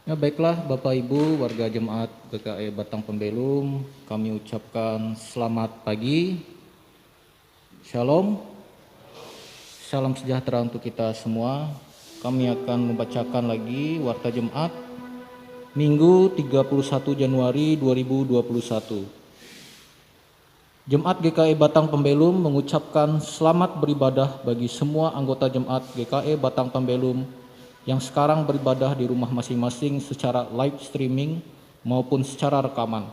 Ya baiklah Bapak Ibu warga jemaat GKE Batang Pembelum, kami ucapkan selamat pagi, Shalom, salam sejahtera untuk kita semua. Kami akan membacakan lagi Warta Jemaat Minggu 31 Januari 2021. Jemaat GKE Batang Pembelum mengucapkan selamat beribadah bagi semua anggota Jemaat GKE Batang Pembelum yang sekarang beribadah di rumah masing-masing secara live streaming maupun secara rekaman.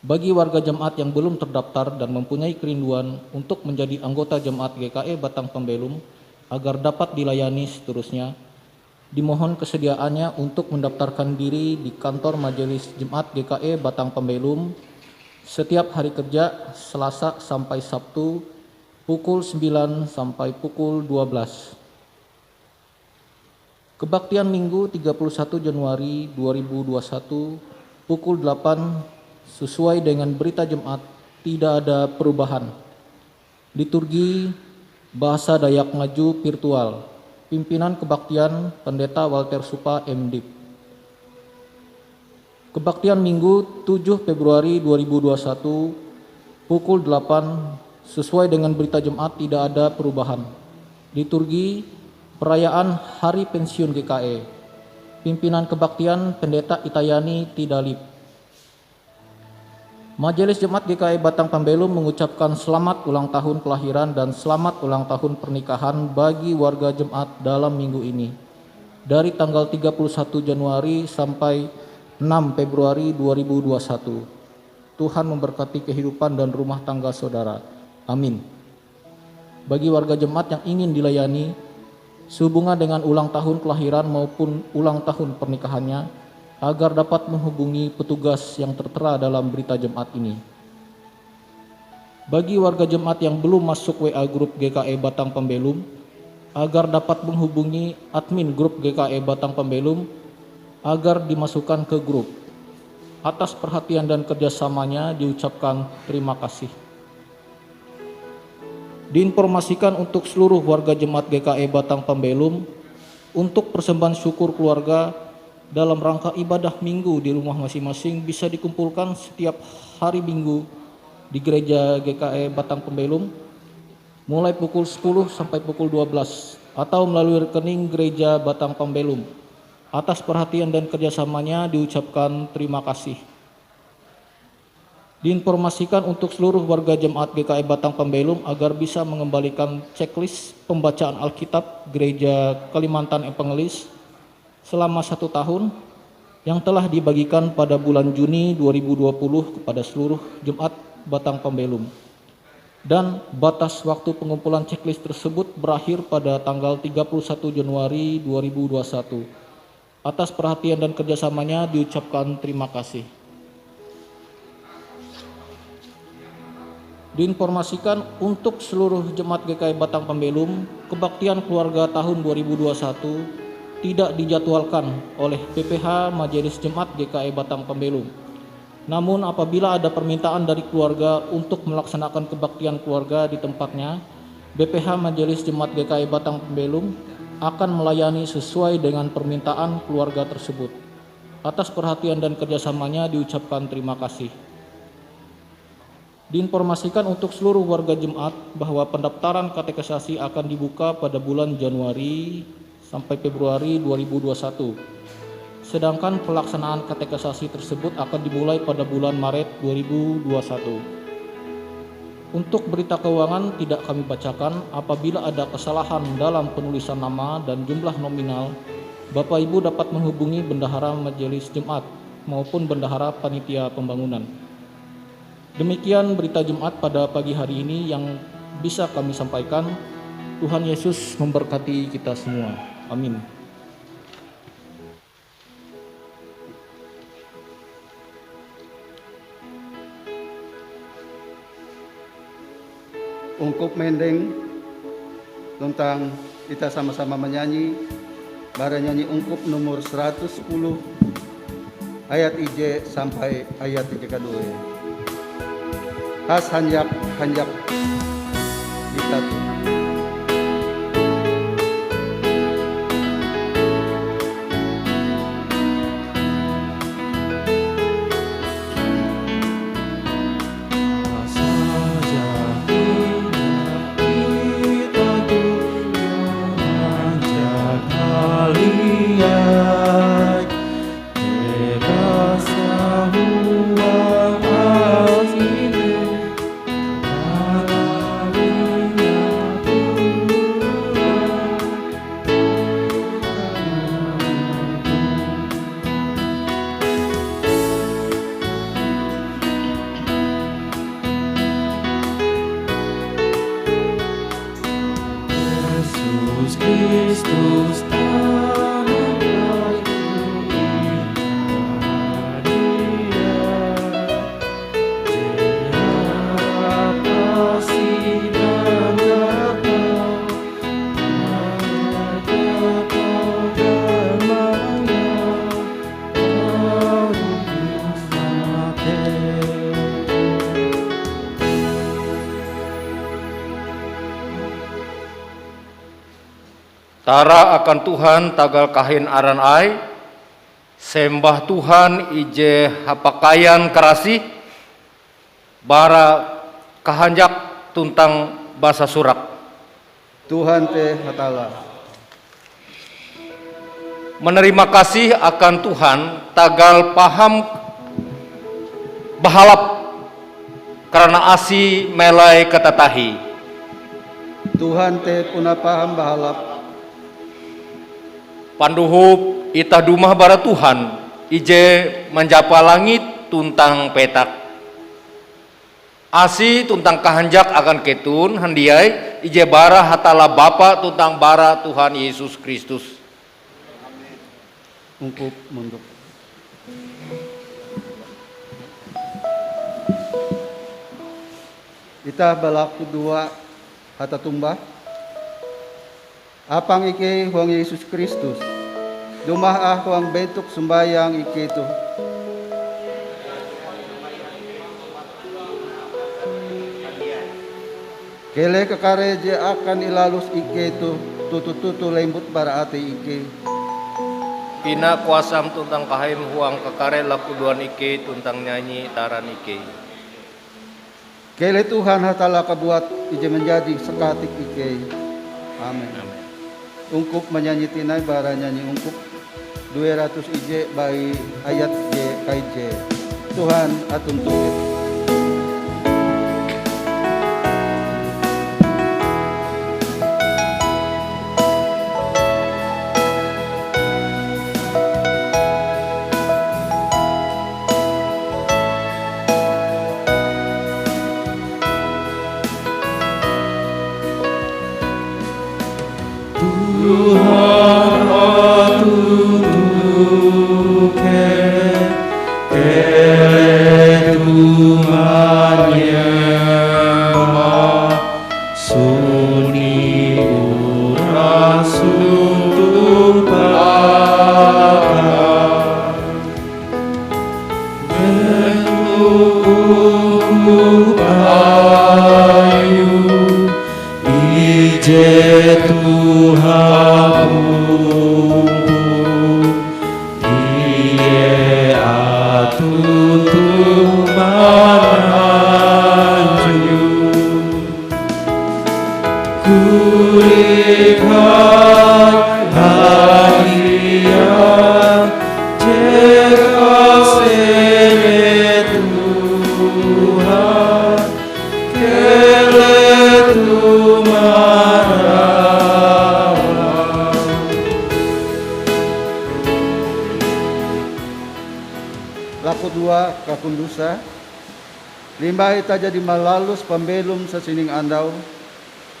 Bagi warga jemaat yang belum terdaftar dan mempunyai kerinduan untuk menjadi anggota jemaat GKE Batang Pembelum agar dapat dilayani seterusnya, dimohon kesediaannya untuk mendaftarkan diri di kantor Majelis Jemaat GKE Batang Pembelum setiap hari kerja Selasa sampai Sabtu pukul 9 sampai pukul 12. Kebaktian Minggu 31 Januari 2021 pukul 8 sesuai dengan berita jemaat tidak ada perubahan. Liturgi Bahasa Dayak Ngaju virtual. Pimpinan Kebaktian Pendeta Walter Supa MDiv. Kebaktian Minggu 7 Februari 2021 pukul 8 sesuai dengan berita jemaat tidak ada perubahan. Liturgi Perayaan Hari Pensiun GKE. Pimpinan Kebaktian Pendeta Itayani Tidalip. Majelis Jemaat GKE Batang Pembelum mengucapkan selamat ulang tahun kelahiran dan selamat ulang tahun pernikahan bagi warga jemaat dalam minggu ini. Dari tanggal 31 Januari sampai 6 Februari 2021. Tuhan memberkati kehidupan dan rumah tangga saudara. Amin. Bagi warga jemaat yang ingin dilayani sehubungan dengan ulang tahun kelahiran maupun ulang tahun pernikahannya agar dapat menghubungi petugas yang tertera dalam berita jemaat ini. Bagi warga jemaat yang belum masuk WA grup GKE Batang Pembelum agar dapat menghubungi admin grup GKE Batang Pembelum agar dimasukkan ke grup. Atas perhatian dan kerjasamanya diucapkan terima kasih. Diinformasikan untuk seluruh warga jemaat GKE Batang Pembelum untuk persembahan syukur keluarga dalam rangka ibadah minggu di rumah masing-masing bisa dikumpulkan setiap hari Minggu di gereja GKE Batang Pembelum mulai pukul 10 sampai pukul 12 atau melalui rekening gereja Batang Pembelum. Atas perhatian dan kerjasamanya diucapkan terima kasih. Diinformasikan untuk seluruh warga jemaat GKE Batang Pembelum agar bisa mengembalikan checklist pembacaan Alkitab Gereja Kalimantan Evangelis selama 1 tahun yang telah dibagikan pada bulan Juni 2020 kepada seluruh jemaat Batang Pembelum. Dan batas waktu pengumpulan checklist tersebut berakhir pada tanggal 31 Januari 2021. Atas perhatian dan kerjasamanya diucapkan terima kasih. Diinformasikan untuk seluruh jemaat GKE Batang Pembelum, kebaktian keluarga tahun 2021 tidak dijadwalkan oleh PPH Majelis Jemaat GKE Batang Pembelum. Namun apabila ada permintaan dari keluarga untuk melaksanakan kebaktian keluarga di tempatnya, BPH Majelis Jemaat GKE Batang Pembelum akan melayani sesuai dengan permintaan keluarga tersebut. Atas perhatian dan kerjasamanya diucapkan terima kasih. Diinformasikan untuk seluruh warga jemaat bahwa pendaftaran katekisasi akan dibuka pada bulan Januari sampai Februari 2021. Sedangkan pelaksanaan katekisasi tersebut akan dimulai pada bulan Maret 2021. Untuk berita keuangan tidak kami bacakan. Apabila ada kesalahan dalam penulisan nama dan jumlah nominal, Bapak Ibu dapat menghubungi Bendahara Majelis Jemaat maupun Bendahara Panitia Pembangunan. Demikian berita Jumat pada pagi hari ini yang bisa kami sampaikan. Tuhan Yesus memberkati kita semua. Amin. Ungkup mendeng tentang kita sama-sama menyanyi bara nyanyi ungkup nomor 110 ayat IJ sampai ayat IJ kedua. Has hanjak kita tuh. Tara akan Tuhan tagal kahin aran ai, sembah Tuhan ije hapakayan kerasi, bara kahanjak tuntang basa surak. Tuhan te hatala. Menerima kasih akan Tuhan tagal paham bahalap karena asi melai katatahi. Tuhan te puna paham bahalap. Panduhup itah dumah bara Tuhan ije menjapa langit tuntang petak. Asi tuntang kahanjak akan ketun handiai ije bara hatala Bapa tuntang bara Tuhan Yesus Kristus. Ungkup munduk. Ita balaku dua hata tumbah. Apang ike huang Yesus Kristus. Dumah huang bentuk sembayang ike itu. Kele kekare je akan ilalus ike itu. Tutu-tutu lembut bara ate ike. Ina kuasam tuntang kahim huang kekare laku duan ike tuntang nyanyi taran ike. Kele Tuhan hatala kabuat ije menjadi sekatik ike. Amin. Ungkup menyanyi tinai bara nyanyi ungkup 200 ije by ayat J KJ. Tuhan atun tungit. Laku dua kakundusa. Limbah ita jadi malalus pembelum sesining andau.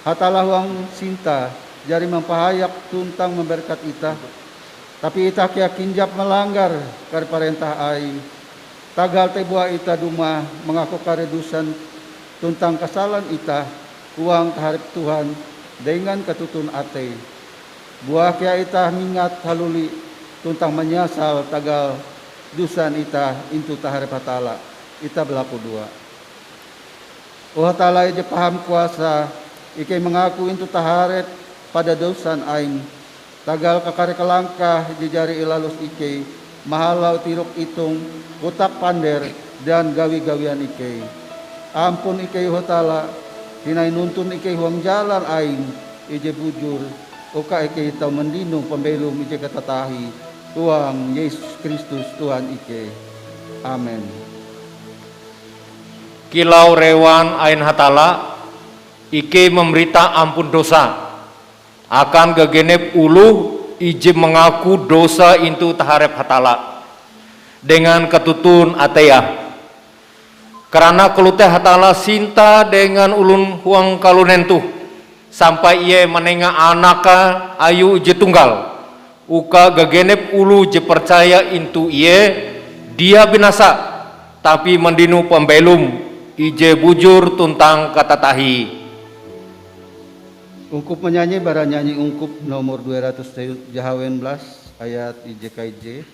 Hatalah huang sinta jari mempahayak tuntang memberkat ita. Tapi ita kia kinjap melanggar kari parentah ai. Tagal te buah ita duma mengaku karedusan tuntang kesalahan ita huang taharip Tuhan dengan ketutun ate. Buah kia ita mingat haluli tuntang menyasal tagal dusan ita intu taharip hatala. Ita berlaku dua. Oh hatala ije paham kuasa ike mengaku intu taharet pada dosan aing. Tagal kakare kelangkah jejari ilalus ike mahalau tiruk itung kotak pander dan gawi-gawian ike. Ampun ike hatala hinai nuntun ike huang jalan aing ije bujur oka ike tau mendinung pembelum ije katatahi Tuhan Yesus Kristus Tuhan ike. Amin. Kilau rewan ain hatala ike memberita ampun dosa akan gegenep uluh ije mengaku dosa intu taharep hatala dengan ketutun ateya karena keluteh hatala sinta dengan ulun huang kalunentuh sampai ia menenga anaka ayu ije tunggal uka gegenep ulu je percaya intu iye dia binasa tapi mendinu pembelum ije bujur tuntang katatahi. Ungkup menyanyi bara nyanyi ungkup nomor 200 Jahawen belas ayat IJKJ.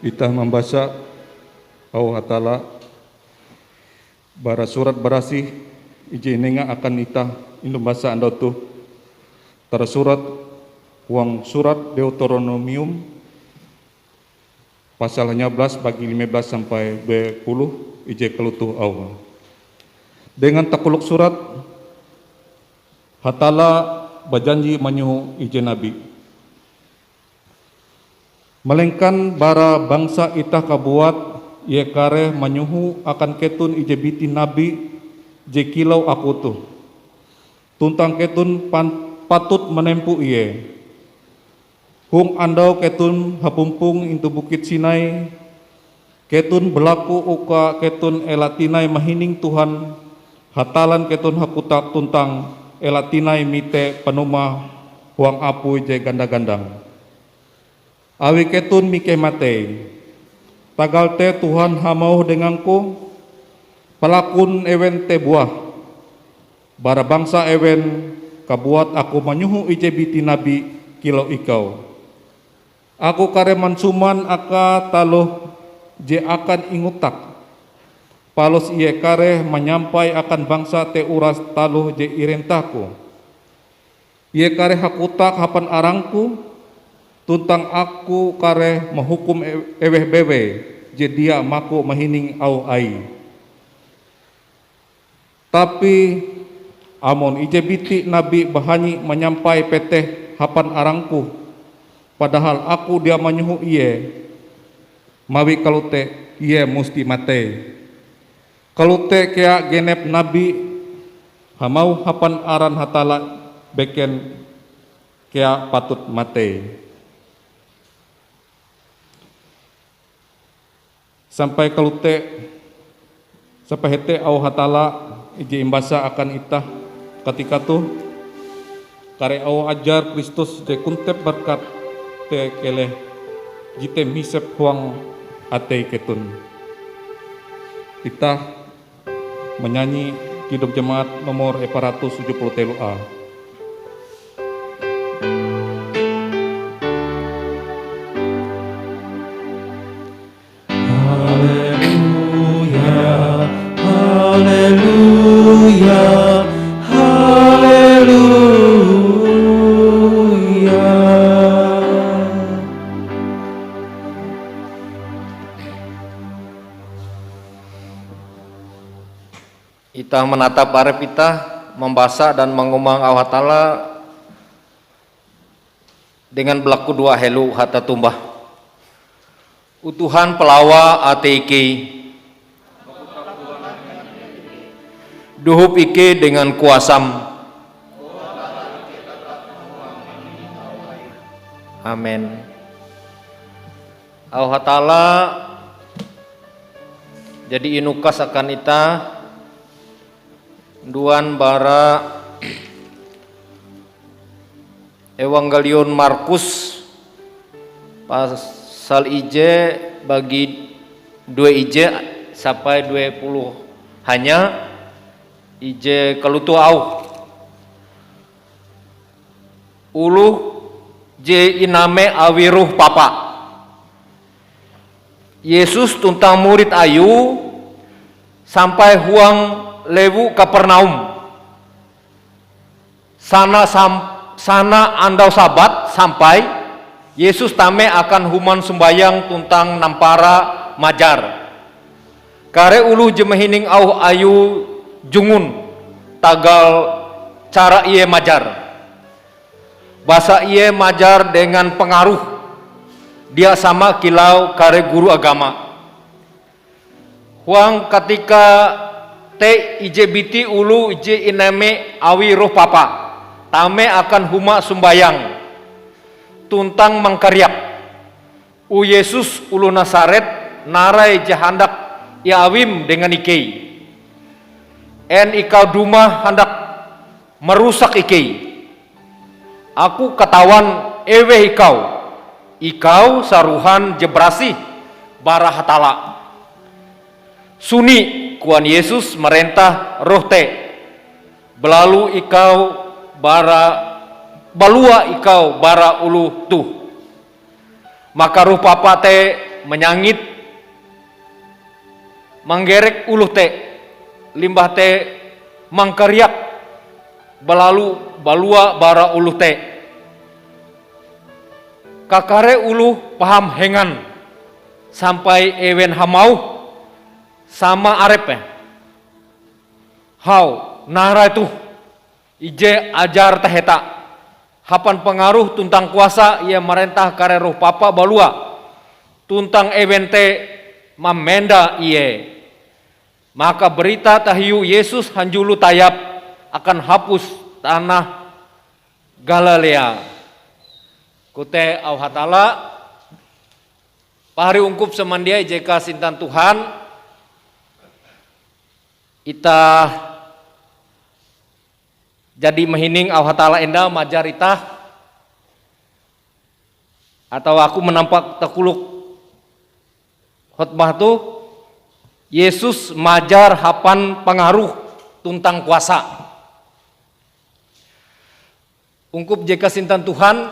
Kita membaca Allah Ta'ala bara surat berasih ije nenga akan ita indum bahasa anda tu tara surat uang surat Deuteronomium pasal 11 bagi 15 sampai 20 ije kelutuh Allah. Dengan takuluk surat Hatala berjanji menyuhu ije nabi melainkan bara bangsa itah kabuat ye kare menyuhu akan ketun ije biti nabi je kilau aku tu tuntang ketun patut menempu iye hung andau ketun hapumpung into bukit Sinai ketun berlaku uka ketun elatinai mahining Tuhan hatalan ketun hakutak tuntang elatinai mite penuma huang apu je ganda-gandang awi ketun mikeh mate tagal te Tuhan hamau denganku pelakun ewen te buah bara bangsa ewen kabuat aku menyuhu ije biti nabi kilau ikau aku kare mansuman aka taloh je akan ingutak palos iye kare menyampai akan bangsa te uras taloh je irentaku iye kare hakutak hapan arangku tuntang aku kare menghukum eweh bewe je dia maku mahining au ai tapi amon ije biti nabi bahanyi menyampai peteh hapan arangku padahal aku dia menyuhu iye mawi kalute iye musti mate kalute kea genep nabi hamau hapan aran hatala beken kea patut mate sampai kalute sampai hete au hatala ije imbasa akan itah ketika tu kare au ajar Kristus je kuntep berkat te keleh jite misep huang ate ketun itah menyanyi hidup jemaat nomor 473A. Kita menatap arep kita, membaca dan mengumang Allah Ta'ala dengan berlaku dua helu hata tumbah. Utuhan pelawa ate iki, duhup iki dengan kuasam. Amin. Allah Ta'ala jadi inukas akan ita duan bara Evangelion Markus pasal ije bagi 2 ije sampai 20 hanya ije kelutu au uluh je iname awiruh papa Yesus tuntang murid ayu sampai huang lewu Kapernaum sana andau sabat sampai Yesus tame akan human sembayang tuntang nampara majar kare ulu jemehining au ayu jungun tagal cara iye majar bahasa ia majar dengan pengaruh. Dia sama kilau kare guru agama. Huang ketika te ije biti ulu ije iname awi roh papa. Tame akan huma sumbayang. Tuntang mangkaryak. U Yesus ulu Nasaret narai jahandak ia awim dengan ikei. En ikau duma hendak merusak ikei. Aku katawan ewe ikau saruhan jebrasi bara hatala. Suni kuan Yesus merentah roh te. Belalu ikau balua ikau bara ulu tuh. Maka roh papa te menyangit manggerek ulu te. Limbah te mangkaryak belalu balua bara ulu te. Kakare ulu paham hengan sampai ewen hamau sama arepe. Hau nara itu ije ajar taheta. Hapan pengaruh tuntang kuasa ia merentah kare roh papa balua. Tuntang ewen te mamenda iye. Maka berita tahiu Yesus hanjulu tayap akan hapus tanah Galilea. Kute au hatala pahari ungkup semandia jeka sintan Tuhan ita jadi mehining au hatala enda majar ita atau aku menampak takuluk khotbah tu Yesus majar hapan pengaruh tuntang kuasa. Ungkup jeka sintan Tuhan,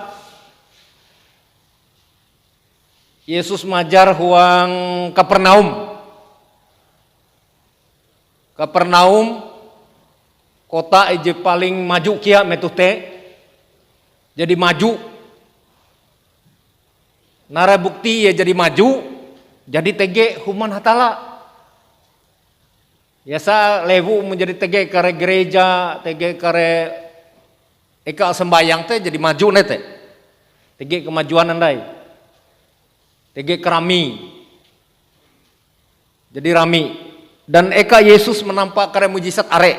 Yesus majar huang Kapernaum. Kapernaum kota eje paling maju kia metute. Jadi maju. Nara bukti ya jadi maju. Jadi tege human hatala. Biasa lewu menjadi tege kare gereja, tege kare eka sembayang teh jadi maju nete. Tege kemajuan andai. Tege kerami. Jadi rami. Dan eka Yesus menampak kare mujizat are.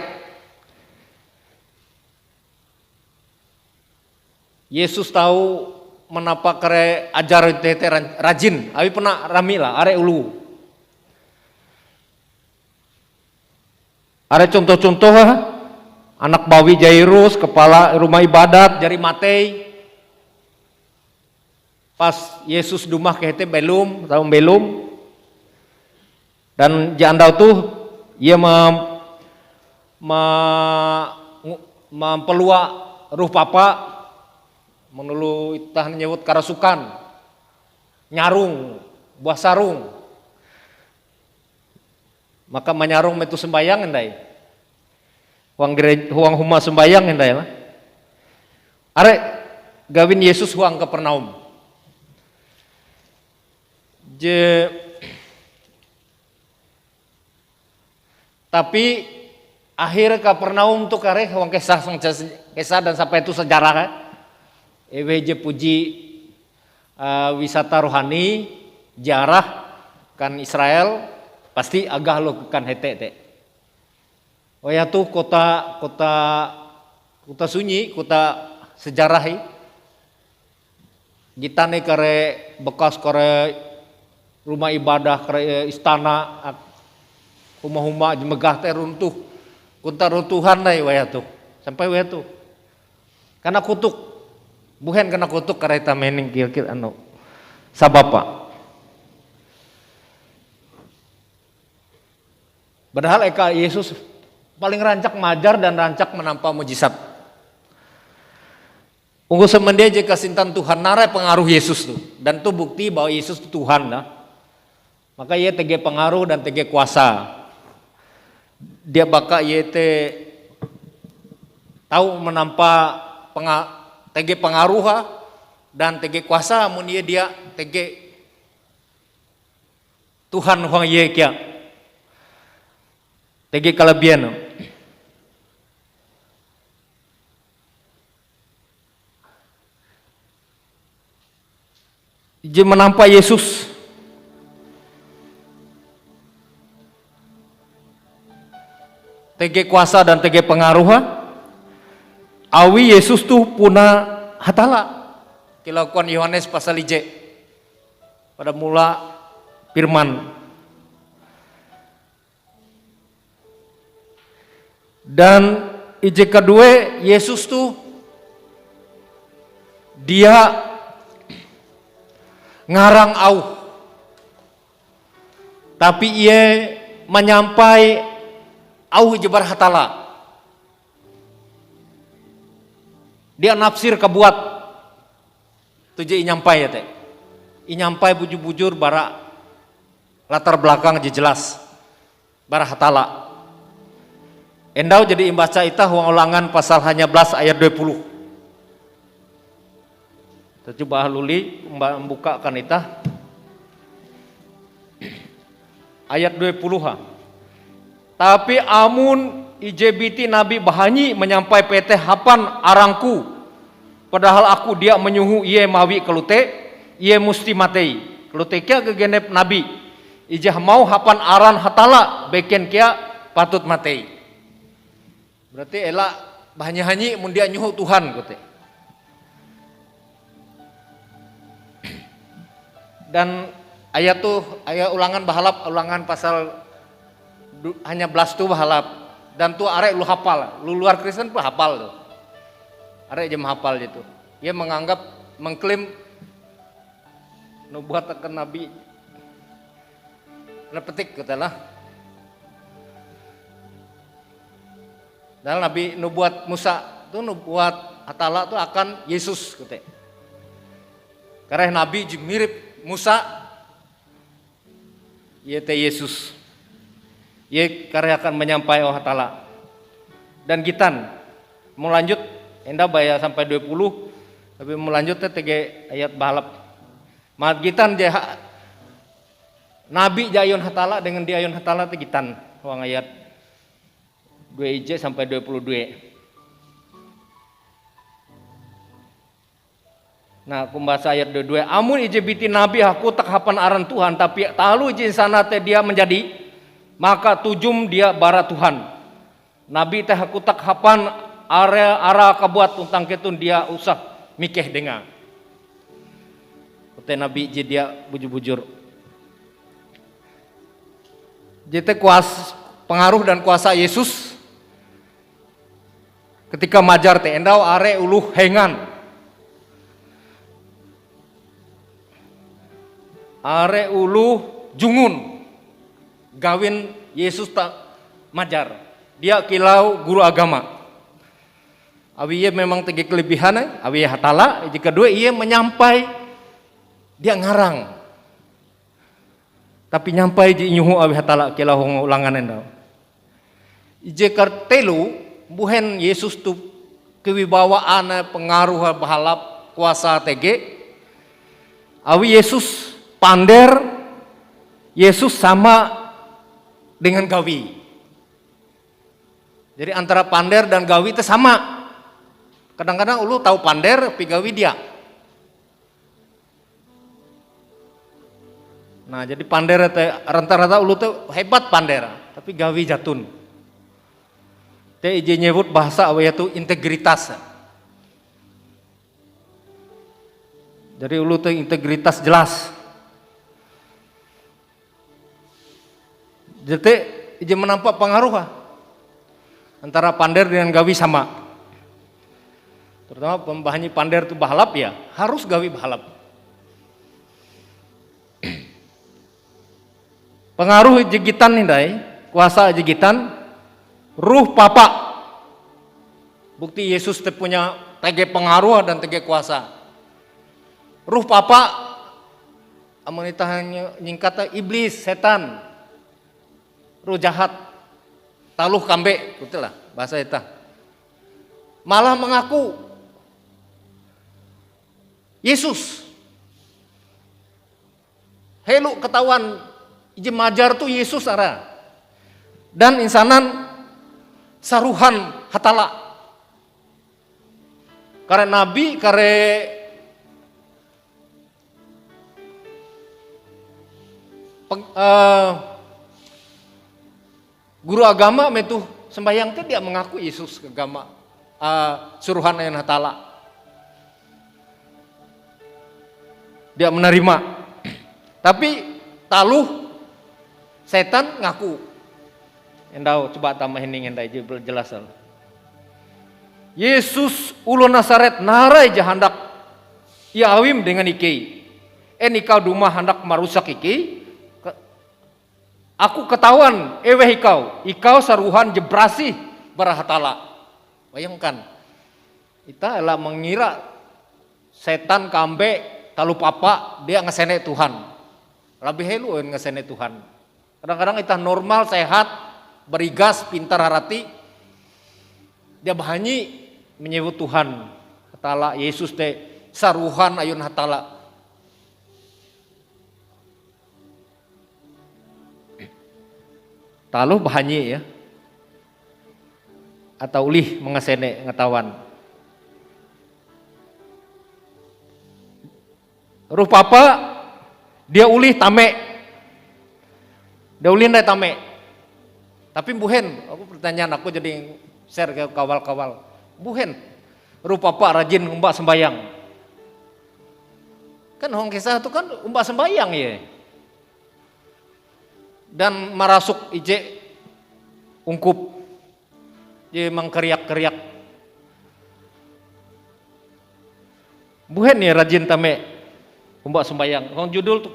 Yesus tahu menampak kare ajar tete rajin. Abi pernah rami lah are ulu. Ada contoh-contoh anak bawi Jairus, kepala rumah ibadat, jari matei. Pas Yesus dumah kehete belum, tahun belum. Dan jandau tuh ia mempelua ruh papa menulu itah nyebut karasukan, nyarung, buah sarung. Maka menyarung metu sembayang endai. Huang huma sembayang endai lah. Are gawin Yesus huang Kapernaum. Tapi akhir Kapernaum tu kare huang kisah dan sampai itu sejarah kan. Ewe je puji wisata rohani, jarah kan Israel. Pasti agak lo kan hete. Oh ya tuh kota sunyi, kota sejarah. Gitane kare bekas kare rumah ibadah, kare istana, rumah-rumah megah teh runtuh. Kunta runtuhan deh waya tuh. Sampai waya tuh. Karena kutuk. Bukan karena kutuk kare ta mening kira-kira anu. Sabapa. Padahal eka Yesus paling rancak majar dan rancak menampak mujizat. Unggu semendia jika sintan Tuhan narai pengaruh Yesus tuh. Dan itu bukti bahwa Yesus itu Tuhan dah. Maka ia tege pengaruh dan tege kuasa. Dia baka ia tahu menampak tege pengaruh dan tege kuasa. Mun dia tege Tuhan huang ia kia. Tegi kelebihan. ije menampak Yesus. Tege kuasa dan tege pengaruh. Awi Yesus tuh puna hatala. Kilakuan Yohanes pasal ije. Pada mula firman. Dan ije kedua Yesus tuh dia ngarang au. Tapi ia menyampai au jebar hatala. Dia nafsir kebuat. Tuje inyampai ya teh. Inyampai bujur-bujur bara latar belakang aja jelas. Bara hatala. Endau jadi imbaca itah huang ulangan pasal hanya belas ayat 20. Kita coba luli membukakan itah. Ayat 20 ha. Tapi amun ijebiti Nabi bahanyi menyampai PT hapan arangku, padahal aku dia menyuhu iye mawi kelute, iye musti matei. Kelute kia kegenep Nabi, ijah mau hapan aran hatala, beken kia patut matei. Berarti elak bahanyi mun dia nyuhu Tuhan kote. Dan ayat tuh ayat ulangan bahalap, ulangan pasal hanya belas tuh bahalap. Dan tuh arek lu hafal, lu luar Kristen pun hafal tuh. Arek jam hafal gitu. Dia menganggap, mengklaim nubuat akan Nabi. Nepetik katalah. Dan Nabi nubuat Musa tuh nubuat atala tuh akan Yesus kata. Karena Nabi mirip Musa, yaitu Yesus. Ia karya akan menyampai Allah Ta'ala. Dan gitan mau lanjut enda bayar sampai 20 tapi mau lanjut tege ayat balap. Mat gitan jah Nabi jayun hatala dengan diayun hatala teh gitan wang ayat 2 IJ sampai 22. Nah, kumbasa ayat 22. Amun IJ biti Nabi aku tak hapan aran Tuhan tapi talu izin sana teh dia menjadi maka tujum dia bara Tuhan. Nabi teh aku tak hapan ara kabuat tentang ketun dia usah mikeh dengar. Teh Nabi je dia bujur-bujur. Jete kuasa pengaruh dan kuasa Yesus ketika majar teh endau are uluh hengan. Are uluh jungun. Gawin Yesus tak majar. Dia kilau guru agama. Awi ia memang tegi kelebihan, awi hatala. Jika kedua ia menyampai, dia ngarang. Tapi nyampai di nyuhu awi hatala kilau ulangan endau. Jika telu buhen Yesus tu kewibawaan pengaruh bahalap kuasa tege. Awi Yesus pander, Yesus sama dengan gawi. Jadi antara pander dan gawi itu sama. Kadang-kadang ulu tahu pander, tapi gawi dia. Nah, jadi pander rata-rata ulu tuh hebat pander, tapi gawi jatun. Teh ije nyebut bahasa apa yaitu integritas. Jadi ulu tuh integritas jelas. Jadi ije menampak pengaruh antara pander dengan gawi sama. Terutama pembahannya pander itu bahalap ya, harus gawi bahalap. Pengaruh jegitan nih, kuasa jegitan, ruh papa. Bukti Yesus punya tege pengaruh dan tege kuasa. Ruh papa, amanita nyingkata iblis, setan, ruh jahat, taluh kambe, itulah bahasa itu. Malah mengaku Yesus. Helu ketahuan ije majar tuh Yesus ara. Dan insanan saruhan hatala. Karena nabi kare guru agama metu sembahyang teh dia mengaku Yesus agama suruhan ayun hatala. Dia menerima. Tapi taluh setan ngaku. Endau coba tambahin ning endai jelas. Yesus ulo Nasaret narai jahandak ia awim dengan iki. Ikau dumah hendak merusak iki. Aku ketahuan eweh ikau saruhan jebrasi barahatala. Bayangkan. Kita ela mengira setan kambe talu papa dia ngesene Tuhan. Lebih helu ngesene Tuhan. Kadang-kadang kita normal, sehat, berigas, pintar harati. Dia bahanyi menyebut Tuhan. Hatala Yesus teh saruhan ayun hatala. Taluh bahanyi ya. Atau ulih mengesene ngetahuan. Ruh papa dia ulih tame. Dia ulih ndai tame. Tapi buhen, aku pertanyaan aku jadi share ke kawal-kawal. Buhen. Ruh papa rajin umbak sembayang. Kan hong kisah itu kan umbak sembayang ya. Dan marasuk ije ungkup je mangkeriak-keriak. Buhen ya rajin tame umbak sembayang. Hong judul tuh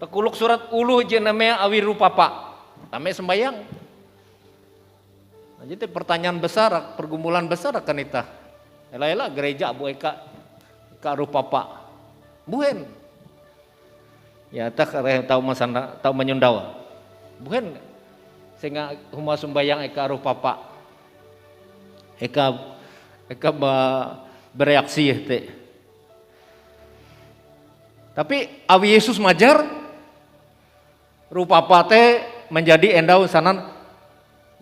tekuluk surat uluh je namanya awiru papa. Tame sembayang. Nah, jadi pertanyaan besar, pergumulan besar akan ita. Ela-ela gereja bu eka ruh papa. Buhen. Ya tak tahu masana tahu menyundau. Bukan sehingga huma sembayang eka ruh papa. Eka bereaksi teh. Tapi awi Yesus majar ruh papa teh menjadi endau sanan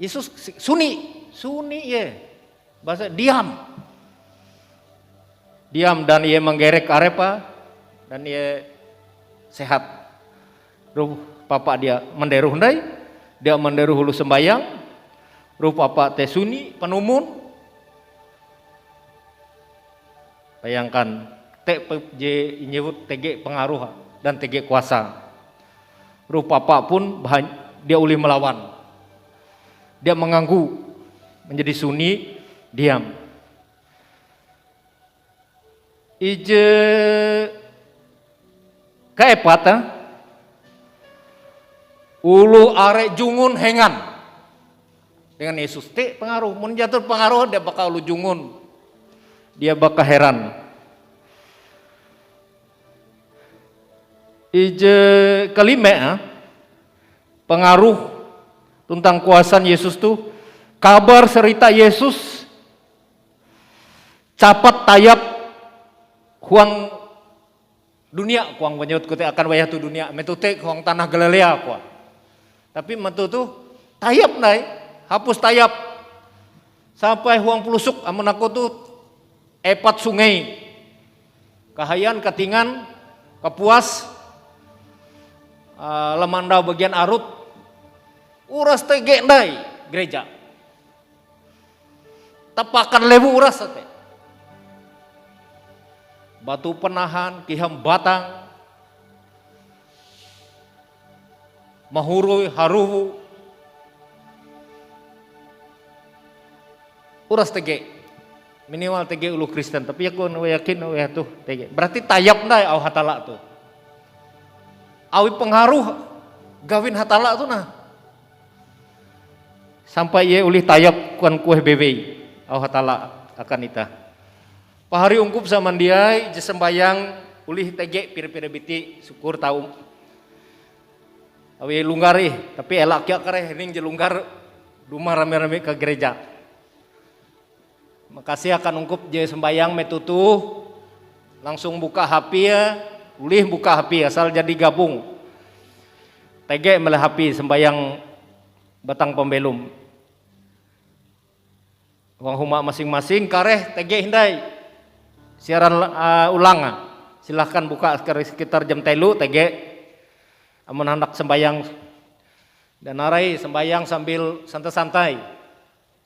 Yesus suni ye. Bahasa diam dan ia menggerek arepa dan ia sehat. Ruh papa dia menderuh ndai, dia menderuh hulu sembayang, ruh papa teh suni penumun. Bayangkan je nyebut TG pengaruh dan TG kuasa. Ruh papa pun dia uli melawan. Dia mengganggu menjadi suni, diam. Ije kaepata ulu arek jungun hengan dengan Yesus. Pengaruh, mun jatuh pengaruh dia bakal ulu jungun. Dia bakal heran. Ije kelima pengaruh tentang kuasaan Yesus tuh kabar cerita Yesus capat tayap huang dunia kuang menyebut kute akan wayah tu dunia metute huang tanah Galilea kuang. Tapi mentu tuh tayap nai, hapus tayap sampai huang pelusuk amun aku tuh epat sungai kahayan katingan kapuas lemandau bagian arut uras tege nai gereja tepakan lebu uras teh batu penahan kiham batang mahurui haruhu uras tege minimal tege ulu Kristen tapi aku yakin tuh tege berarti tayap ndai au hatala tuh awi pengaruh gawin hatala tuh nah sampai ye uli tayap kuan kueh bebe au hatala akan ita pahari ungkup zaman dia jesembayang ulih tege pira-pira biti syukur tahu awi lunggari tapi elak ya kare hening jelunggar rumah rame-rame ke gereja. Makasih akan ungkup je sembayang metutu langsung buka HP ya, ulih buka HP asal jadi gabung. Tege melah HP sembayang batang pembelum. Wang huma masing-masing kareh tege hindai. Siaran ulang silahkan buka sekitar jam telu tege amun hendak sembayang dan narai sembayang sambil santai-santai,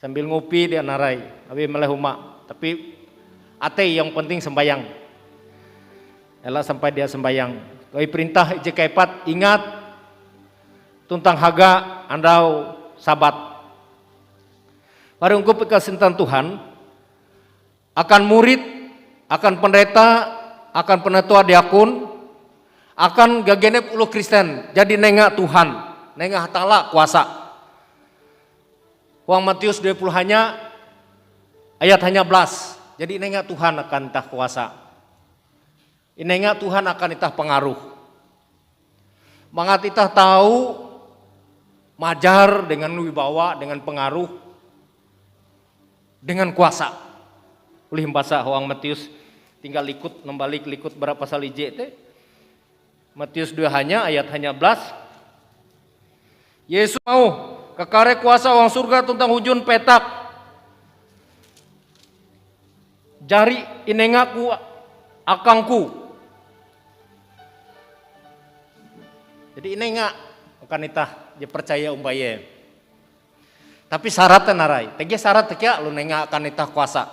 sambil ngopi dia narai, abi meleh huma. Tapi ate yang penting sembayang. Ela sampai dia sembayang. Koi perintah ije kaipat ingat tuntang haga andau sabat. Bareng ku pekasintan Tuhan akan murid, akan pendeta, akan penatua diakun, akan gagenep ulu Kristen. Jadi nengah Tuhan, nengah hatala kuasa. Huang Matius 20 hanya ayat hanya belas. Jadi nengah Tuhan akan itah kuasa. Nengah Tuhan akan itah pengaruh. Mangat itah tahu majar dengan wibawa, dengan pengaruh, dengan kuasa. Ulih bahasa Huang Matius tinggal ikut membalik likut berapa pasal ije teh. Matius 2 hanya ayat hanya belas. Yesus mau kekare kuasa uang surga tuntang hujun petak. Jari inengaku akangku. Jadi inenga akan itah dia percaya umbaye. Tapi syaratnya narai. Tege syarat tege lu nenga akan itah kuasa.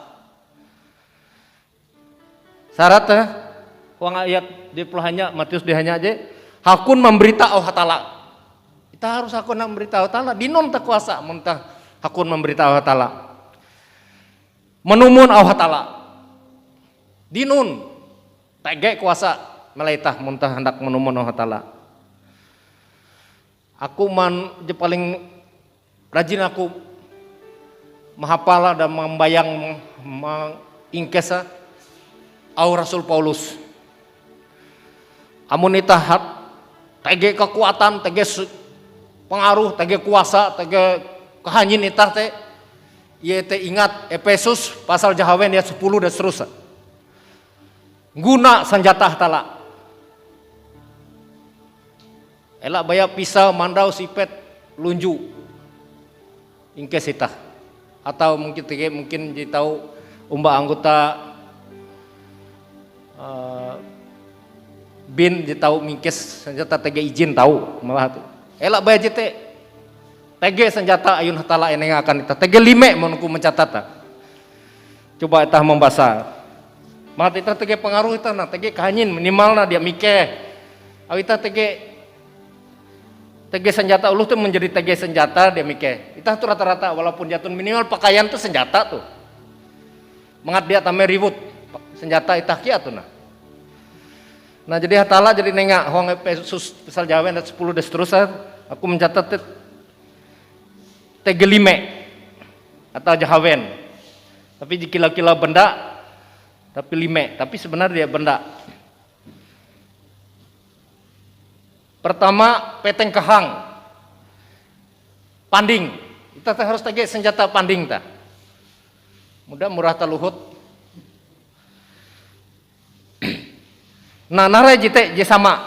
Syaratnya uang ayat di hanya Matius di hanya aja hakun memberitahu hatala. Kita harus hakun memberitahu hatala. Dinon tak kuasa muntah hakun memberitahu hatala. Menumun au hatala. Dinun tege kuasa melaitah muntah hendak menumun au hatala. Aku je paling rajin aku menghafal dan membayang mengingkesa au Rasul Paulus. Amun itah tege kekuatan, tege pengaruh, tege kuasa, tege kehanyin itah teh ieu teh ingat Efesus pasal jahawen ayat 10 dan seterusnya. Guna senjata hatala. Elak baya pisau, mandau, sipet, lunju. Ingkes itah. Atau mungkin tahu umba anggota bin tahu mingkes senjata tege izin tahu malah tuh. Elak baya jete tege senjata ayun hatala eneng akan itah. Tege lime menunggu mencatat. Coba itah membaca. Mat itah tege pengaruh itah nah tege kahanyin minimal nah dia mikeh. Aw itah tege senjata uluh tuh menjadi tege senjata dia mikir. Itah tuh rata-rata walaupun jatun minimal pakaian tuh senjata tuh. Mengat dia tame ribut senjata itah kia tuh nah. Nah jadi hatala jadi nengak Huang Efesus pasal jawen ayat 10 dan seterusnya aku mencatat tege lime atau jahawen. Tapi di kila-kila benda tapi lime, tapi sebenarnya dia benda. Pertama peteng kahang, panding. Kita harus tege senjata panding ta. Mudah murah taluhut. Nah narai jite je sama.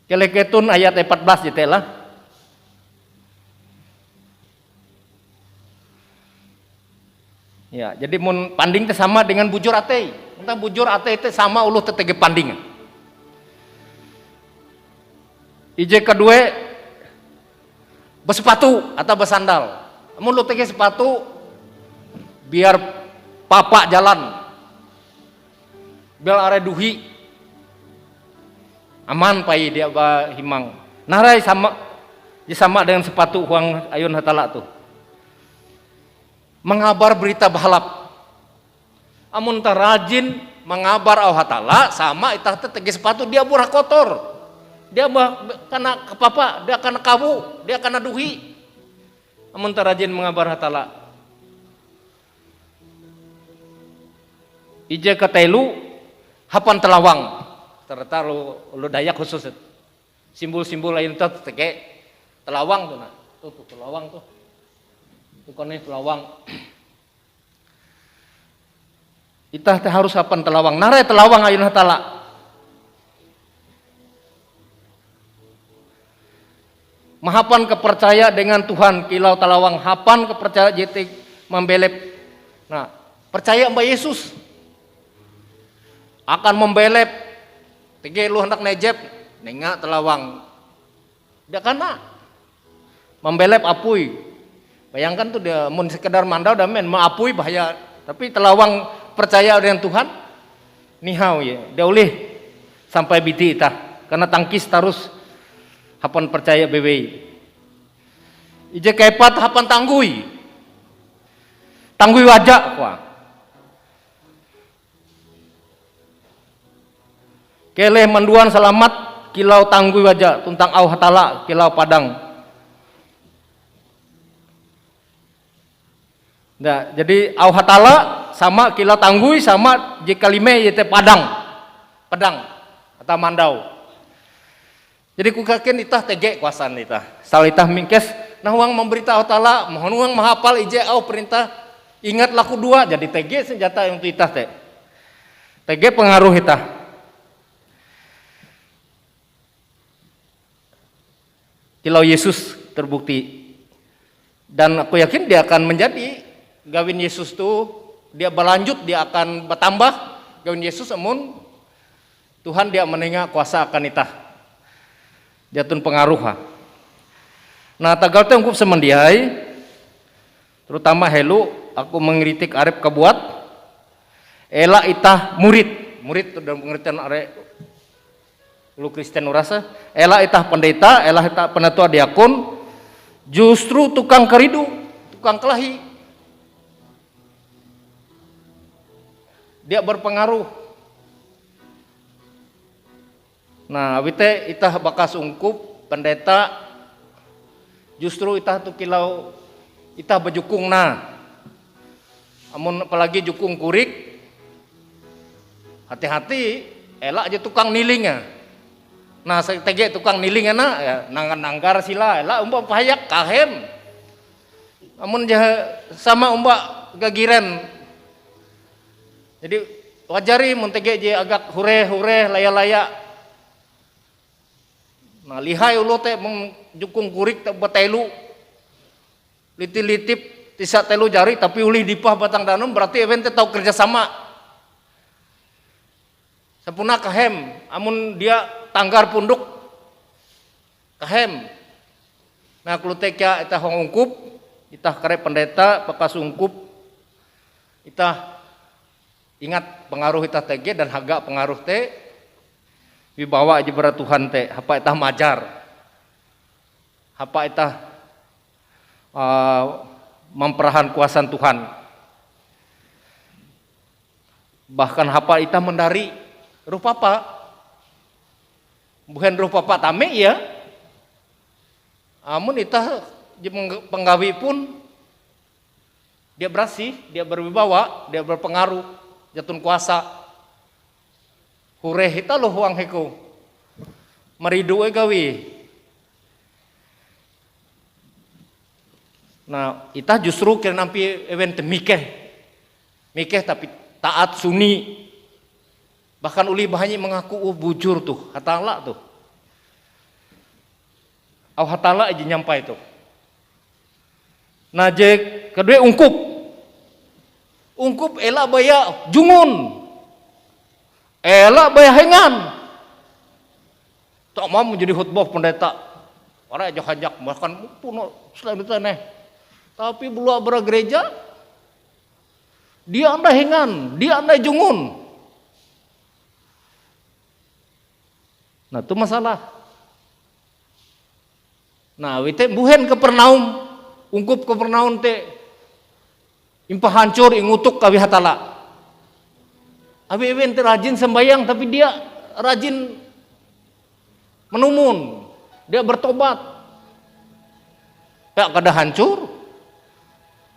Keleketun ayat 14 jite lah. Ya, jadi mun panding teh sama dengan bujur ate. Entah bujur ate teh sama uluh teh tege panding. Ije kedua bersepatu atau bersandal. Mun lu tege sepatu biar papa jalan. Biar are duhi. Aman pai dia himang. Narai sama dengan sepatu huang ayun hatala tuh. Mengabar berita bahalap. Amun tah rajin mengabar au hatala sama itah teh tege sepatu dia burah kotor. Dia kana kepapa, dia kana kawu, dia kana duhi. Amun tah rajin mengabar hatala. Ije katelu hapan telawang. Ternyata lu Dayak khusus. Simbol-simbol lain tuh tege telawang tuh nah. Tuh telawang tuh. Tukone telawang. Itah teh harus hapan telawang. Narai telawang ayun hatala. Mahapan kepercaya dengan Tuhan kilau telawang hapan kepercaya jete membelep. Nah, percaya Mbak Yesus akan membelep tege lu hendak nejep nenga telawang dia kana membelep apui bayangkan tuh dia mun sekedar mandau dah men apui bahaya tapi telawang percaya dengan Tuhan nihau ya dia ulih sampai biti itah karena tangkis terus hapan percaya BWI ije kepat hapan tanggui wajah kuah keleh manduan selamat kilau tanggui wajah tuntang au hatala kilau padang. Nah, jadi au hatala sama kilau tanggui sama jika lime yaitu padang atau mandau. Jadi kukakin itah tege kuasaan itah. Salitah mingkes nah uang memberitahu hatala mohon uang menghafal ije au perintah ingat laku dua jadi tege senjata yang itah teh. Tege pengaruh itah. Kilau Yesus terbukti dan aku yakin dia akan menjadi gawin Yesus tuh dia berlanjut dia akan bertambah gawin Yesus amun Tuhan dia menengah kuasa akan itah jatun pengaruh ha. Nah tagal teh ungkup semendiai terutama helu aku mengkritik arep kebuat ela itah murid tuh dalam pengertian arep lu Kristen urasa ela itah pendeta ela itah penatua diakon justru tukang keridu tukang kelahi dia berpengaruh. Nah wite itah bakas ungkup pendeta justru itah tuh kilau itah bejukung nah amun apalagi jukung kurik hati-hati ela aja tukang nilingnya. Nah tege tukang niling anak ya nanggar sila lah umbak pahayak kahem amun sama umbak gagiren jadi wajari mun tege je agak hure laya nah lihai ulo teh menjukung kurik teh betelu litip tisa telu jari tapi ulih dipah batang danum berarti event teh tahu kerja sama sampuna kahem amun dia tanggar punduk kahem. Nah klutekya itah ungkup itah kare pendeta bekas ungkup itah ingat pengaruh itah tege dan haga pengaruh teh wibawa aja berat Tuhan teh apa itah majar apa itah memperahan kuasaan Tuhan bahkan apa itah mendari rupa apa bukan rupa Pak Tame ya amun itah penggawi pun dia bersih dia berwibawa dia berpengaruh jatun kuasa hureh ita loh huang heku meridu gawi nah itah justru kira nampi event mikeh tapi taat suni bahkan uli bahannya mengaku bujur tuh hatala tuh au hatala aja nyampai tuh nah je kedua ungkup ela baya jungun ela baya hengan tak mau menjadi khutbah pendeta orang aja hajak bahkan puno selain itu nih tapi bulu abra gereja dia anda hengan dia anda jungun. Nah itu masalah. Nah wite buhen kepernaum ungkup kepernaun teh impah hancur ingutuk kawi hatala. Abi event rajin sembayang tapi dia rajin menumun, dia bertobat. Ya kada hancur.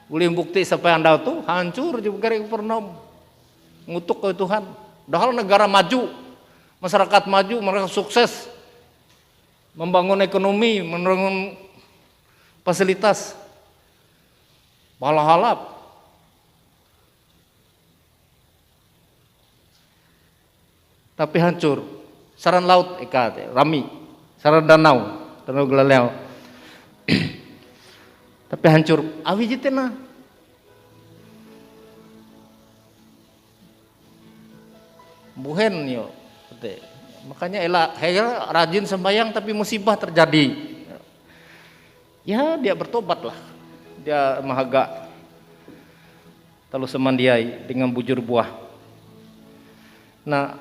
Boleh bukti sampai anda tuh hancur juga kepernaum ngutuk ke Tuhan. Dahal negara maju masyarakat maju, mereka sukses membangun ekonomi, membangun fasilitas, malah halap. Tapi hancur. Saran laut rami, saran danau gelaleo. Tapi hancur. Awi jitena. buhen yo. Makanya elak rajin sembahyang tapi musibah terjadi. Ya dia bertobatlah. Dia mahaga lalu semandiai dengan bujur buah. Nah,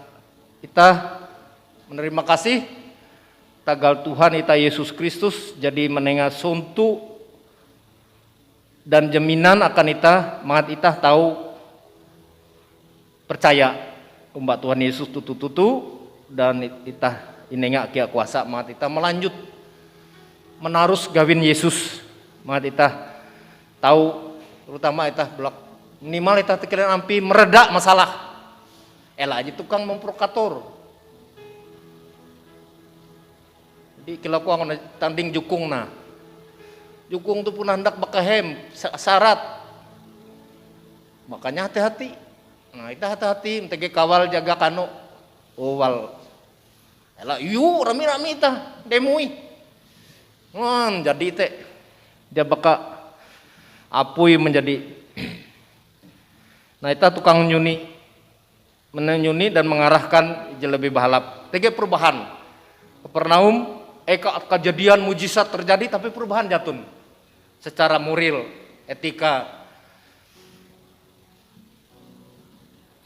kita menerima kasih tagal Tuhan ita Yesus Kristus jadi menengah sontu dan jaminan akan ita mangat ita tahu percaya umbak Tuhan Yesus tutu dan ita inenga kia kuasa mangat ita melanjut menarus gawin Yesus mangat ita tahu terutama ita belak minimal ita tekiran ampi meredak masalah ela aja tukang memprokator di kelakuan tanding jukung na jukung tu pun hendak bakahem syarat makanya hati-hati nah itu hati-hati mentege kawal jaga kano owal ela yu rami-rami ita demui jadi teh dia baka apui menjadi nah itu tukang nyuni menyuni dan mengarahkan lebih bahalap tege perubahan Kapernaum kejadian mujizat terjadi tapi perubahan jatun secara moral etika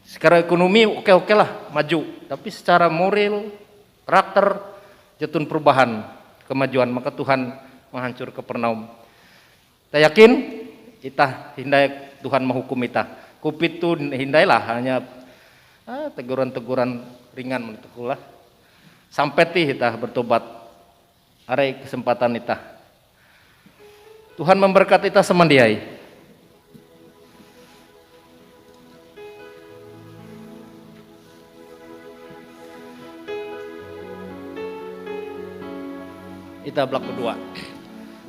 secara ekonomi oke lah maju tapi secara moral karakter jatun perubahan kemajuan maka Tuhan menghancur Kapernaum kita yakin kita hindai Tuhan menghukum kita kupit itu hindailah hanya teguran-teguran ringan menitulah sampai kita bertobat are kesempatan kita Tuhan memberkati kita semandiai kita belak kedua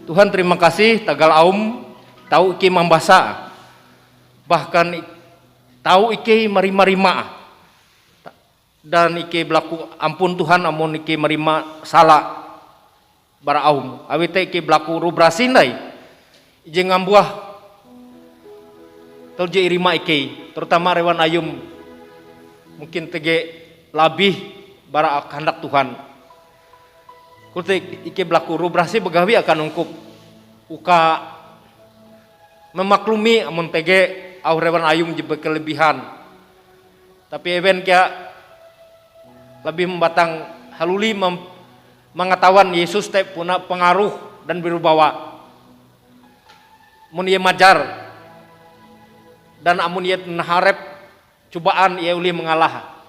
Tuhan terima kasih tagal aum tahu iki membasa bahkan tahu iki marima-rima dan iki berlaku ampun Tuhan amun iki merima salah bara aum awite iki berlaku rubrasin dai ije ngambuah tolje irima iki terutama rewan ayum mungkin tege labih bara kehendak Tuhan kulte iki berlaku rubrasi begawi akan ungkup uka memaklumi amun tege au rewan ayum je berkelebihan tapi event kia lebih membatang haluli mengetahuan Yesus teh punya pengaruh dan berbawa mun ieu majar dan amun ieu naharep cobaan ieu uli mengalah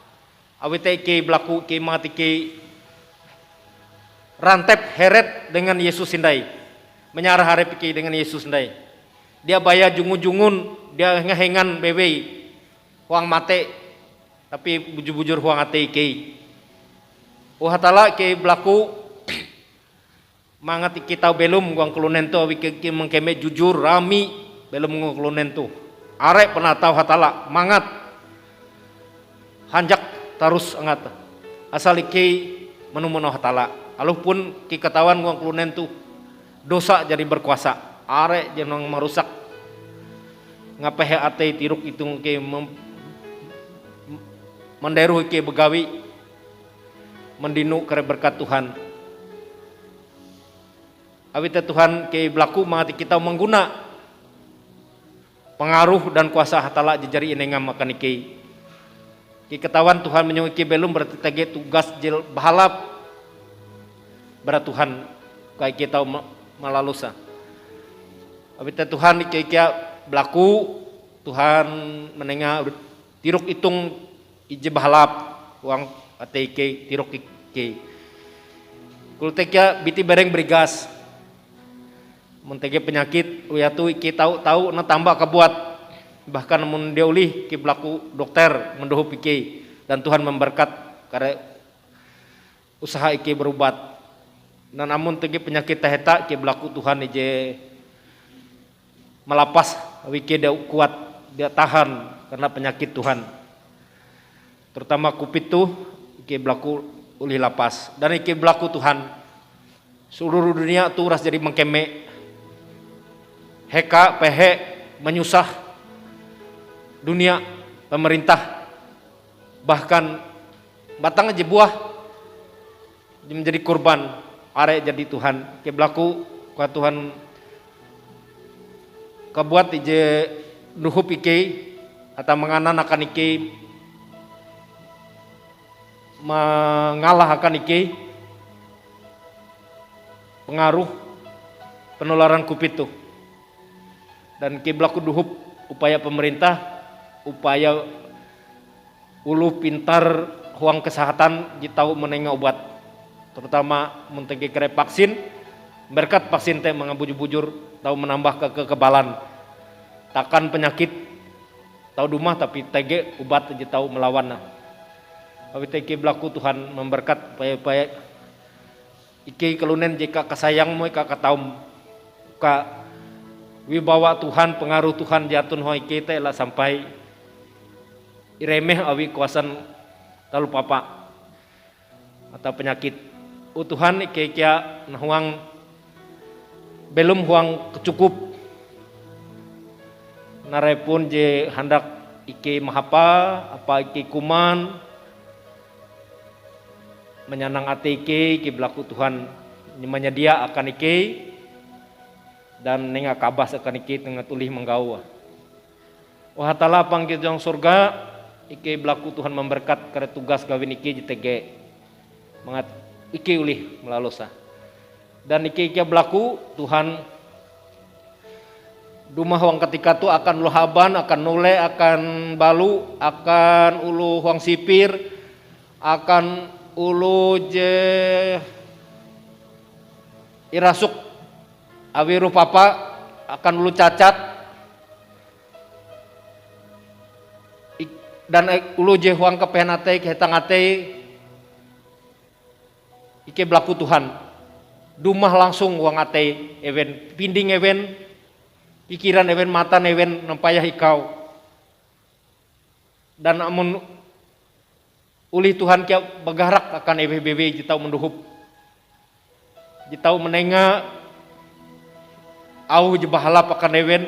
awi teh ke berlaku ke mati ke rantep heret dengan Yesus sindai menyarah harep ke dengan Yesus sindai dia baya jungun-jungun dia ngehengan bewe huang mate tapi bujur-bujur huang ate ke hatala ke berlaku mangat kita belum guang kelunen tu wiki mengkeme jujur rami belum guang kelunen tu arek pernah tahu hatala mangat hanjak tarus angat asal iki menu hatala alupun ki ketahuan guang kelunen tu dosa jadi berkuasa arek jenong merusak ngapehe ate tiruk itu ke menderu ke begawi mendinu kare berkat Tuhan awita Tuhan ke berlaku mengati kita mengguna pengaruh dan kuasa hatala jejari inengam makan iki ketahuan Tuhan menyuki belum berarti tege tugas jel bahalap berat Tuhan kayak kita malalusa awita Tuhan kia berlaku Tuhan menengah tiruk hitung ije bahalap uang ateke tirok ke kultekya biti bereng berigas mentege penyakit uyatu iki tahu na tambah kebuat bahkan mun dia ulih ki berlaku dokter mendoho pike dan Tuhan memberkat karena usaha iki berubat dan amun tege penyakit taheta ki berlaku Tuhan ije melapas wiki dia kuat dia tahan karena penyakit Tuhan terutama kupit tuh iki berlaku uli lapas dan iki berlaku Tuhan seluruh dunia tuh ras jadi mengkeme heka pehe menyusah dunia pemerintah bahkan batang aja buah menjadi korban are jadi Tuhan ke belaku ku Tuhan kebuat ije nuhup ike atau menganan akan ike mengalah akan ike pengaruh penularan COVID tuh dan ke belaku duhup upaya pemerintah upaya ulu pintar huang kesehatan ditau menengah obat terutama mentegi kere vaksin berkat vaksin teh mengabujur-bujur tahu menambah kekebalan takkan penyakit tahu dumah tapi tege obat aja tahu melawan tapi tege belaku Tuhan memberkat upaya-upaya iki kelunen jika kasayang moy ka kataum ka wibawa Tuhan pengaruh Tuhan jatun hoi kita lah sampai iremeh awi kuasan talu papa atau penyakit Tuhan ike-ike huang belum huang kecukup narai pun je hendak ike mahapa apa ike kuman menyanang ati ike belaku Tuhan menyedia akan ike dan nenga kabas akan ike tengah tulih menggau wah tala panggil jang surga ike belaku Tuhan memberkat karena tugas gawin ike jtg mengat ike ulih melalosa dan ike belaku Tuhan dumah huang ketika tu akan luhaban akan nule akan balu akan ulu huang sipir akan ulu je irasuk awiru papa akan ulu cacat dan ulu je huang kepenate kehetangate ike belaku Tuhan dumah langsung uang ate ewen pinding ewen pikiran ewen mata ewen nempayah ikau dan amun uli Tuhan kia begarak akan EBBB jitau menduhup jitau menenga au jebahalap akan ewen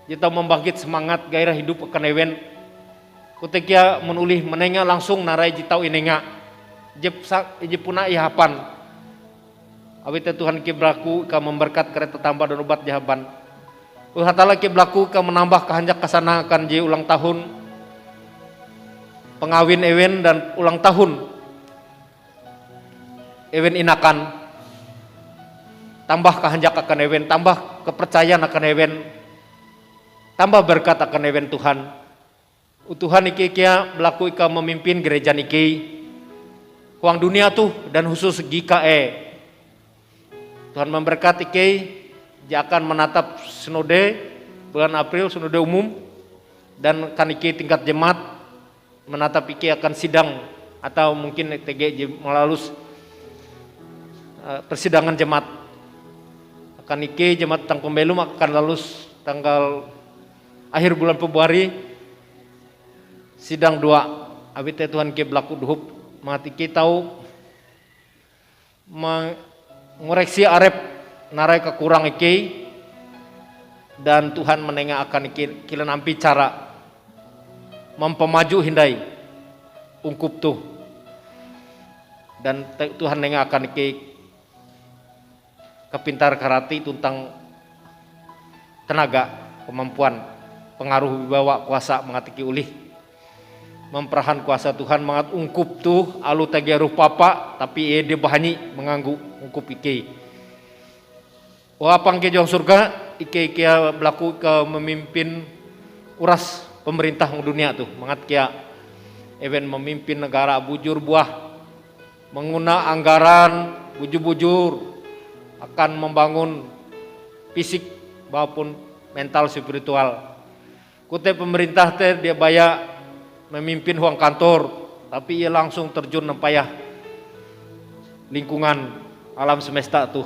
jitau membangkit semangat gairah hidup akan ewen kutekia menulih menenga langsung narai jitau inenga jepuna ihapan awit Tuhan ki belaku ka memberkat kereta tambah dan obat jahaban hatala ki belaku ka menambah kehanjak kasana akan je ulang tahun pengawin ewen dan ulang tahun ewen inakan tambah kehanjak akan ewen tambah kepercayaan akan ewen tambah berkat akan ewen Tuhan Tuhan iki kia belaku ika memimpin gereja niki uang dunia tuh dan khusus GKE Tuhan memberkati Kei dia akan menatap sinode bulan April sinode umum dan kaniki tingkat jemaat menatap Kei akan sidang atau mungkin TG melalui persidangan jemaat akan Kei jemaat tentang pembelum akan lalus tanggal akhir bulan Februari sidang 2 awit Tuhan Kei belaku duhup mati kita tahu mengoreksi arep narai kekurang iki dan Tuhan menengah akan kila nampi cara mempemaju hindai ungkup tuh dan Tuhan nengah akan iki kepintar karati tentang tenaga kemampuan pengaruh wibawa kuasa mengatiki ulih memperahan kuasa Tuhan mangat ungkup tuh alu tegeruh papa tapi dia bahani menganggu ungkup ike wah pangke jauh surga ike belaku ke memimpin uras pemerintah dunia tuh mangat kia event memimpin negara bujur buah menguna anggaran bujur-bujur akan membangun fisik maupun mental spiritual kute pemerintah teh dia bayar memimpin huang kantor tapi ia langsung terjun nempayah lingkungan alam semesta tuh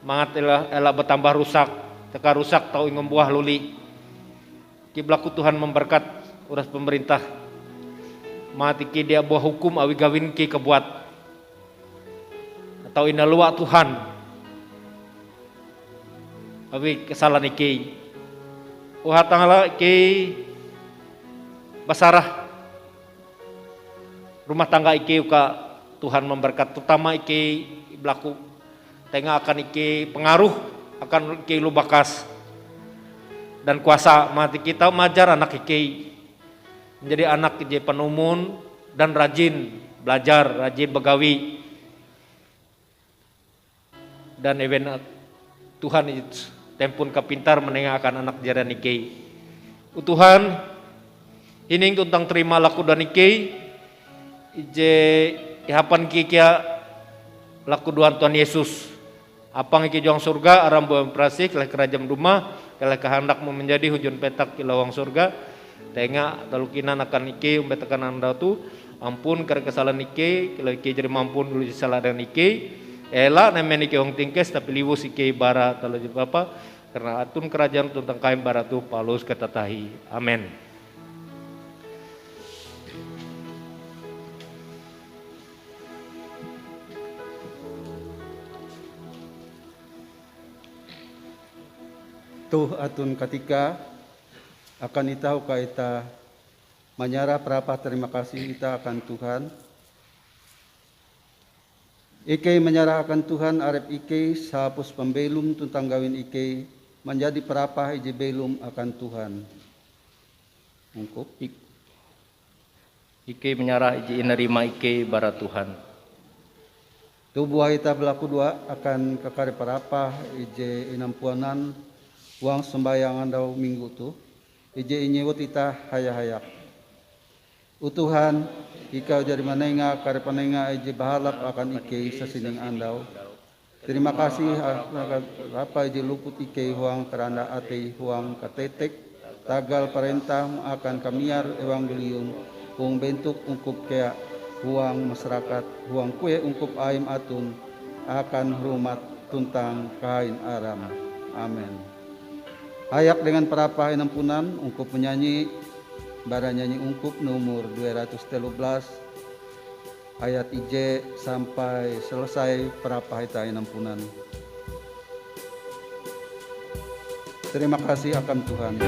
mangat elah bertambah rusak teka rusak tau ingin buah luli kiblaku Tuhan memberkat uras pemerintah mati ki dia buah hukum awi gawin ki kebuat atau ina luak Tuhan awi kesalahan iki uhatangala ki basarah rumah tangga Ike uka Tuhan memberkat, terutama Ike belaku tengah akan Ike pengaruh akan Ike lu bakas dan kuasa mati kita majar anak Ike menjadi anak Ike penumun dan rajin belajar, rajin begawi dan event Tuhan itu tempun kepintar menengahkan anak jaran Ike. Tuhan ini tentang terima laku dan Ike ije ihapan kikia laku Tuhan Yesus. Apang iki juang surga aram buang prasih keleh kerajaan rumah keleh kehendak menjadi hujun petak kilawang surga. Tengah talukinan akan Ike umbetakan anda tu ampun karena kesalahan Ike kalau Ike jadi mampun dulu salah dan Ike. Ela nemen Ike wong tingkes tapi liwus Ike bara kalau jadi bapa karena atun kerajaan tentang kaim bara tu palus ketatahi. Amin. Tuh atun ketika akan ita uka ita menyerah berapa terima kasih ita akan Tuhan. Ike menyerah akan Tuhan arep Ike sahapus pembelum tentang gawin Ike menjadi perapa ije belum akan Tuhan. Ungkup. Ike menyerah ije nerima Ike bara Tuhan. Tubuh ita berlaku dua akan kekari perapa ije inampuanan uang sembayangan dau minggu tu ije inyewut ita hayak-hayak. Tuhan ika jadi manenga kare panenga ije bahalap akan Ike sasining andau. Terima kasih apa ije luput Ike huang keranda ate huang katetek tagal perintah akan kamiar evangelium huang bentuk ungkup kea huang masyarakat huang kue ungkup aim atun akan hormat tuntang kain aram. Amin. Ayak dengan perapa inampunan ungkup penyanyi bara nyanyi ungkup nomor 213 ayat IJ sampai selesai perapa ita inampunan. Terima kasih akan Tuhan.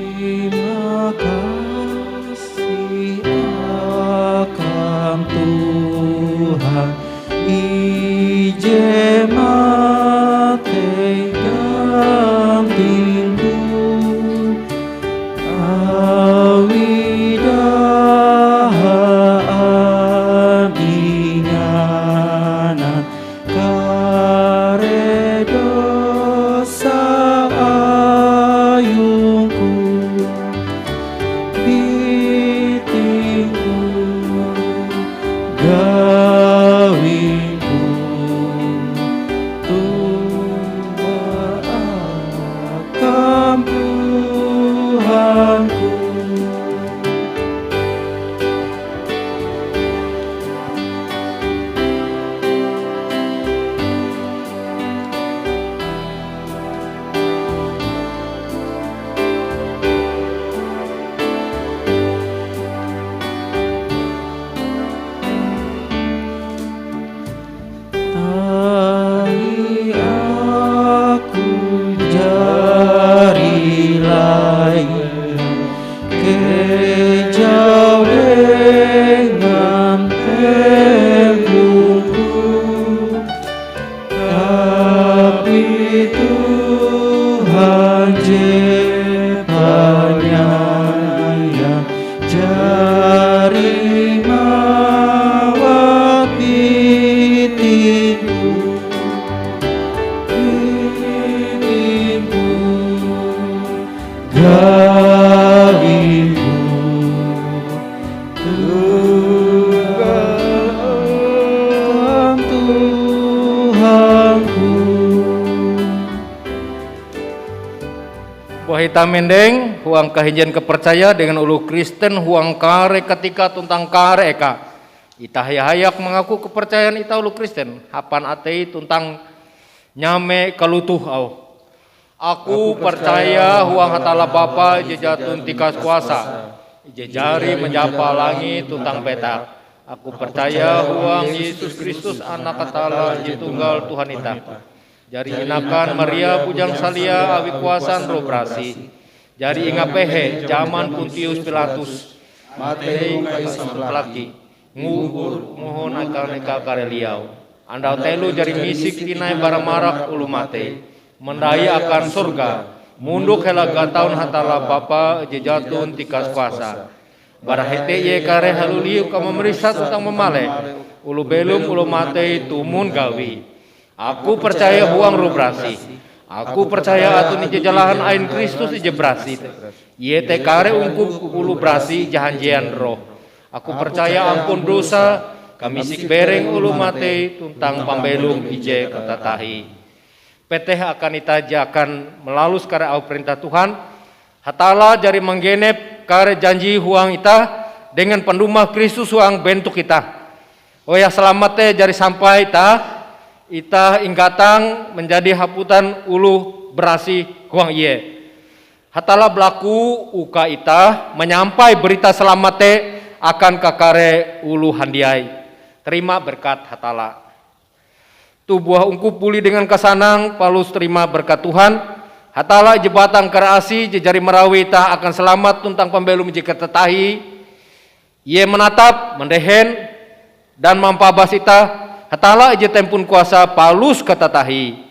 Terima kasih akan Tuhan, ije mate gampingku, awidahan inganan kare dosa ayungku, bitingku, gawinku, Tuhan akan Tuhanku. Tahi aku jari lain kejauh dengan pelukku, tapi Tuhan je penyayang jari mawat bitinku, bitinku, gawinku, Tuhan Tuhanku. Buah hitam mendeng, huang kahinjian kepercaya dengan ulu Kristen huang kare ketika tuntang kare eka. Ita hayak mengaku kepercayaan ita ulu Kristen. Hapan atei tuntang nyame kalutuh au. Aku percaya huang hatala Bapa jejatun tikas kuasa, jejari menjapa langit tuntang petak. Aku percaya huang Yesus Kristus anak hatala jetunggal Tuhan ita. Jari inakan Maria bujang salia awi kuasan roh brasi. Jari ingapehe zaman Pontius Pilatus. Matei kaisang pelaki. Ngugur mohon akal neka kareliau. Andau telu jari misik tinai baramarak ulu matei. Mendaya akan surga, munduk helaga tahun hatala Bapa jejatun tikas kuasa. Barahete ye kare haluliu ka memeriksa tentang memale, ulu belum ulu matei tumun gawi. Aku percaya huang roh brasi, aku percaya atun ije jalahan ain Kristus ije brasi. Ye te kare ungkup ulu brasi jahanjian roh. Aku percaya ampun dosa, kami sik bereng ulu matei tuntang pambelum ije katatahi. PT akan itajakan melalui kare au perintah Tuhan. Hatala jari menggenep kare janji huang ita dengan pendumah Kristus huang bentuk kita. Oh ya selamat teh jari sampai ita inggatang menjadi haputan ulu berasi huang iye. Hatala belaku uka ita menyampai berita selamat teh akan kakare ulu handiai. Terima berkat hatala. Tu buah ungkup puli dengan kasanang, palus terima berkat Tuhan. Hatala jebatan kerasi, jejari merawi tah akan selamat tuntang pembelum jika tetahi. Ye menatap, mendehen, dan mampabas ita. Hatala je tempun kuasa palus ketatahi.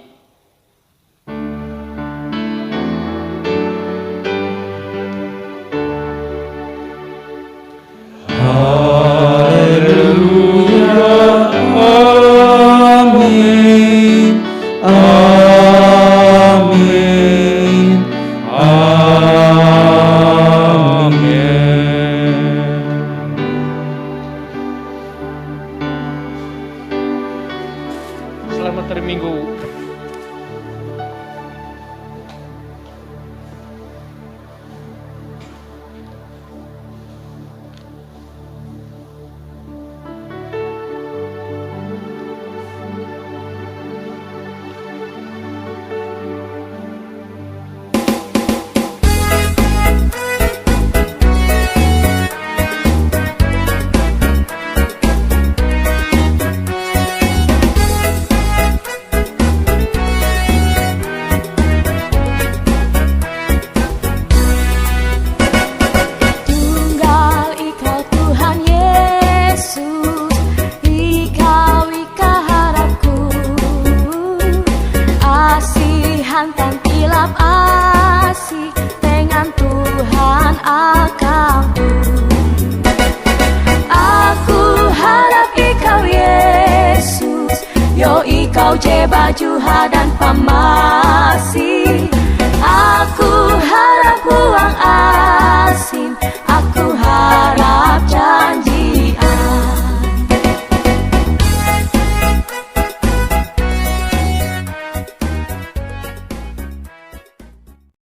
Selamat hari Minggu. Kau je baju dan pamasi.